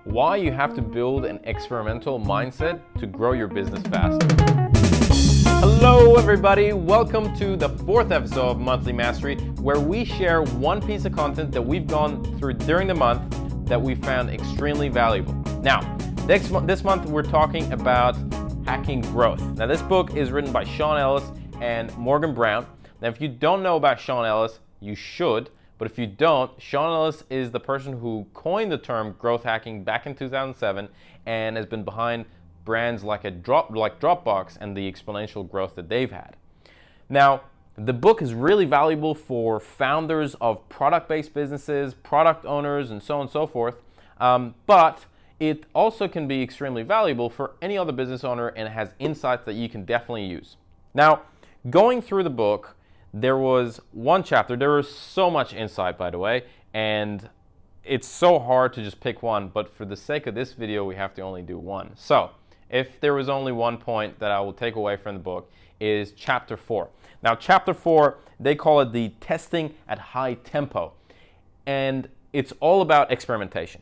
Why you have to build an experimental mindset to grow your business faster. Hello everybody, welcome to the 4th episode of Monthly Mastery, where we share one piece of content that we've gone through during the month that we found extremely valuable. Now, this month we're talking about hacking growth. Now this book is written by Sean Ellis and Morgan Brown. Now if you don't know about Sean Ellis, you should. But if you don't, Sean Ellis is the person who coined the term growth hacking back in 2007 and has been behind brands like Dropbox and the exponential growth that they've had. Now, the book is really valuable for founders of product-based businesses, product owners, and so on and so forth. But it also can be extremely valuable for any other business owner, and it has insights that you can definitely use. Now, going through the book, there was one chapter. There was so much insight, by the way, and it's so hard to just pick one, but for the sake of this video, we have to only do one. So, if there was only one point that I will take away from the book, is chapter 4. Now, chapter 4, they call it the testing at high tempo, and it's all about experimentation.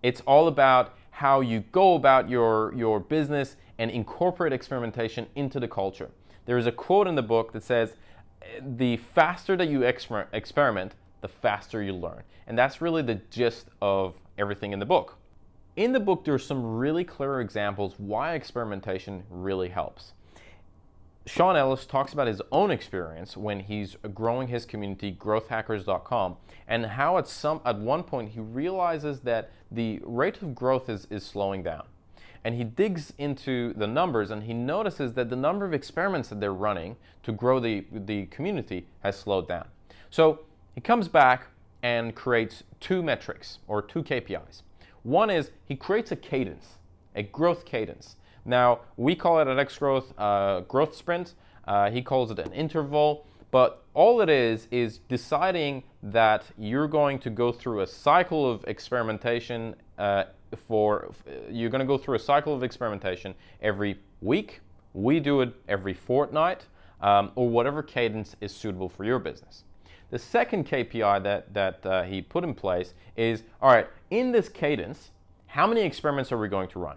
It's all about how you go about your business and incorporate experimentation into the culture. There is a quote in the book that says, the faster that you experiment, the faster you learn. And that's really the gist of everything in the book. In the book, there are some really clear examples why experimentation really helps. Sean Ellis talks about his own experience when he's growing his community, growthhackers.com, and how at one point he realizes that the rate of growth is slowing down. And he digs into the numbers and he notices that the number of experiments that they're running to grow the community has slowed down. So he comes back and creates two metrics or two KPIs. One is he creates a cadence, a growth cadence. Now, we call it an xGrowth growth sprint. He calls it an interval. But all it is deciding that you're going to go through a cycle of experimentation you're going to go through a cycle of experimentation every week. We do it every fortnight, or whatever cadence is suitable for your business. The second KPI that he put in place is, all right, in this cadence, how many experiments are we going to run?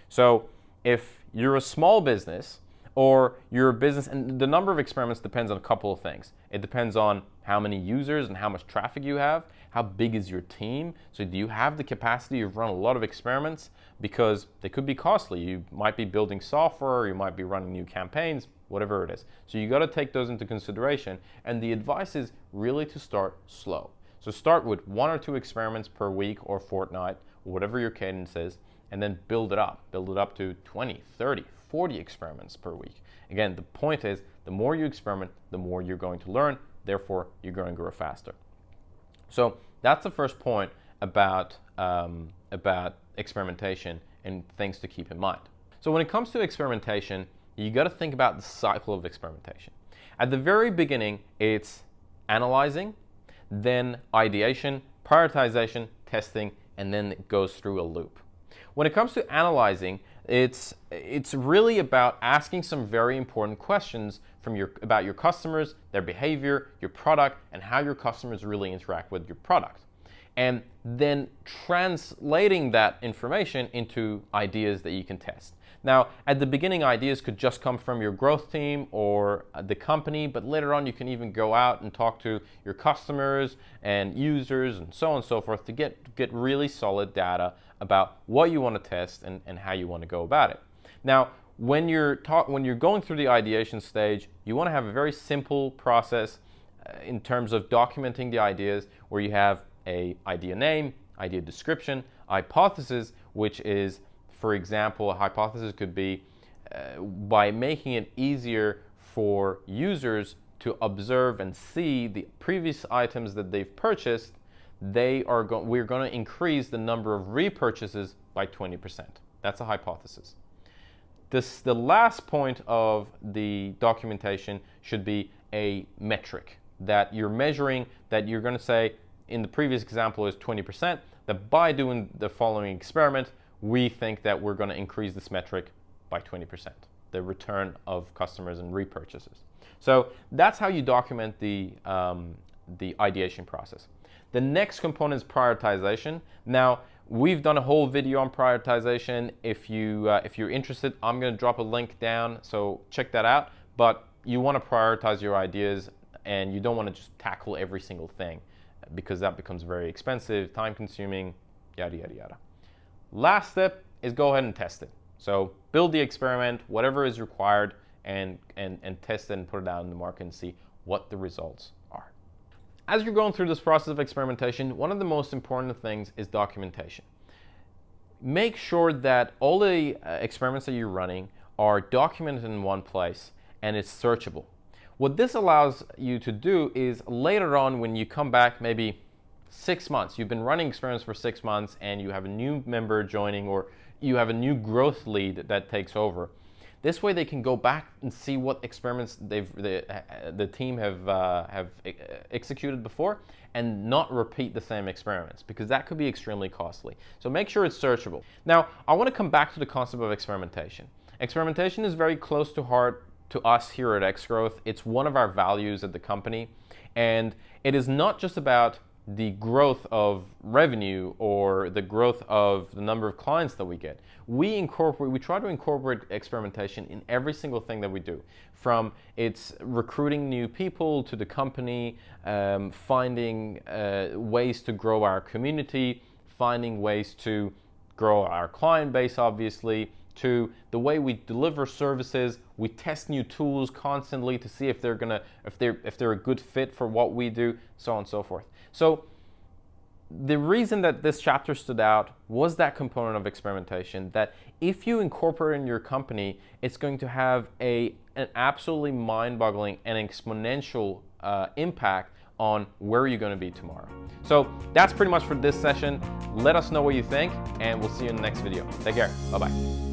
So if you're a small business or you're a business, and the number of experiments depends on a couple of things. It depends on how many users and how much traffic you have. How big is your team? So do you have the capacity to run a lot of experiments? Because they could be costly. You might be building software, you might be running new campaigns, whatever it is. So you got to take those into consideration. And the advice is really to start slow. So start with 1 or 2 experiments per week or fortnight, whatever your cadence is, and then build it up. Build it up to 20, 30, 40 experiments per week. Again, the point is, the more you experiment, the more you're going to learn. Therefore, you're going to grow faster. So that's the first point about experimentation and things to keep in mind. So when it comes to experimentation, you got to think about the cycle of experimentation. At the very beginning, it's analyzing, then ideation, prioritization, testing, and then it goes through a loop. When it comes to analyzing, it's really about asking some very important questions about your customers, their behavior, your product, and how your customers really interact with your product. And then translating that information into ideas that you can test. Now, at the beginning, ideas could just come from your growth team or the company, but later on you can even go out and talk to your customers and users and so on and so forth to get really solid data about what you want to test and how you want to go about it. Now, when you're going through the ideation stage, you want to have a very simple process in terms of documenting the ideas, where you have an idea name, idea description, hypothesis, which is, for example, a hypothesis could be by making it easier for users to observe and see the previous items that they've purchased, we're going to increase the number of repurchases by 20%. That's a hypothesis. The last point of the documentation should be a metric that you're measuring, that you're going to say, in the previous example is 20%, that by doing the following experiment, we think that we're going to increase this metric by 20%, the return of customers and repurchases. So that's how you document the ideation process. The next component is prioritization. Now, We've done a whole video on prioritization. If you're interested, I'm going to drop a link down, so check that out. But you want to prioritize your ideas, and you don't want to just tackle every single thing, because that becomes very expensive, time-consuming, yada yada yada. Last step is go ahead and test it. So build the experiment, whatever is required, and test it and put it out in the market and see what the results are. As you're going through this process of experimentation, one of the most important things is documentation. Make sure that all the experiments that you're running are documented in one place and it's searchable. What this allows you to do is later on, when you come back, maybe 6 months, you've been running experiments for 6 months and you have a new member joining, or you have a new growth lead that takes over. This way they can go back and see what experiments the team have executed before and not repeat the same experiments, because that could be extremely costly. So make sure it's searchable. Now, I want to come back to the concept of experimentation. Experimentation is very close to heart to us here at xGrowth. It's one of our values at the company, and it is not just about the growth of revenue or the growth of the number of clients that we get. We try to incorporate experimentation in every single thing that we do, from it's recruiting new people to the company, finding ways to grow our community, finding ways to grow our client base, obviously, to the way we deliver services. We test new tools constantly to see if they're a good fit for what we do, so on and so forth. So the reason that this chapter stood out was that component of experimentation, that if you incorporate in your company, it's going to have an absolutely mind-boggling and exponential impact on where you're going to be tomorrow. So that's pretty much for this session. Let us know what you think, and we'll see you in the next video. Take care. Bye-bye.